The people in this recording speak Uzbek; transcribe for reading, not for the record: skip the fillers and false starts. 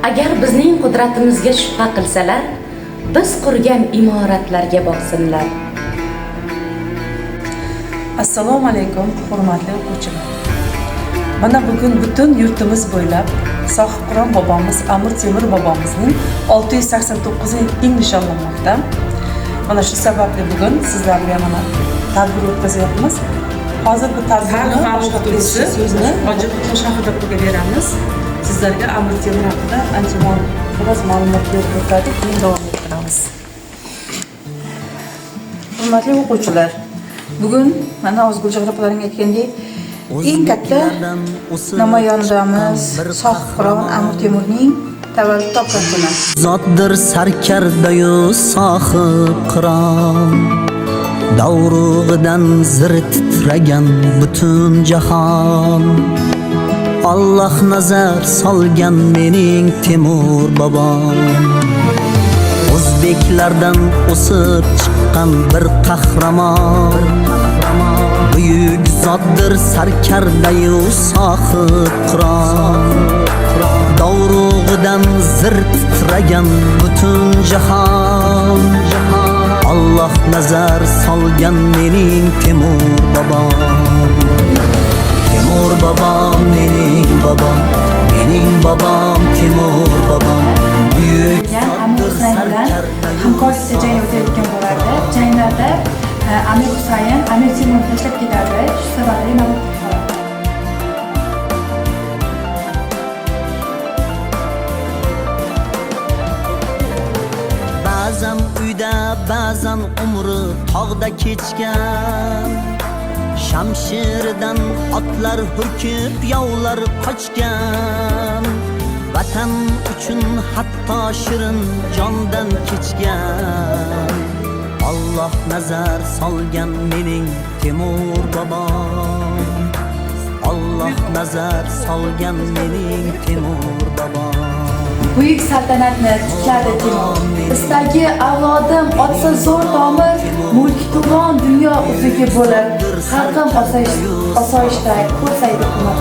Agar bizning qudratimizga shubha qilsalar, biz qurgan imoratlarga boqsinlar. Assalomu alaykum, hurmatli o'quvchilar. Mana bugun butun yurtimiz bo'ylab Sohibqiron bobomiz, Amir Temur bobomizning 689-yil nishonlanmoqda. Mana shu sababli bugun sizlarga mana tadbir o'tkazyapmiz. Hozir bu tadbirni boshqaruvchi so'zni Hoji Qutlug' haqida qo'yib beramiz. Sizlarga Amir Temur haqida ancha biroz ma'lumot berib o'tdik. Keyin davom ettiramiz. Hurmatli o'quvchilar, bugun mana Ozgulcha g'irqlaring aytgandek, eng katta namoyandamiz Sohibqiron Amir Temurning tavallud topgan kuni. Zotdir sarkardayu Sohibqiron, davrug'idan zir titragan butun jahon. Alloh nazar solgan mening Temur bobom, o'zbeklardan o'sib chiqqan bir qahramon. Buyuk zotdir sarkardayu Sohibqiron, davrug'idan zir titragan butun jahon. Alloh nazar solgan mening Temur bobom. Temur bobom mening bobom, mening bobom Temur bobom. Buyuk Amir Husayn bilan hamkorlikda jang o'tayotgan bo'lardi. Janglarda Amir Husayn Amir Temurni tashlab ketadi. Shu sababli nobud qoladi. Ba'zan uyda, ba'zan umri tog'da kechgan. Shamshiridan otlar hurkib, yovlar qochgan. Vatan uchun hatto shirin jondan kechgan. Alloh nazar solgan mening Temur bobom. Alloh nazar solgan mening Temur bobom. Buyuk saltanatni tikladi Temur. Istagi avlodim otsa zo'r tomir, mulki tug'on dunyo uzugi bo'lib, xalqim osoyishta ko'rsaydi umr.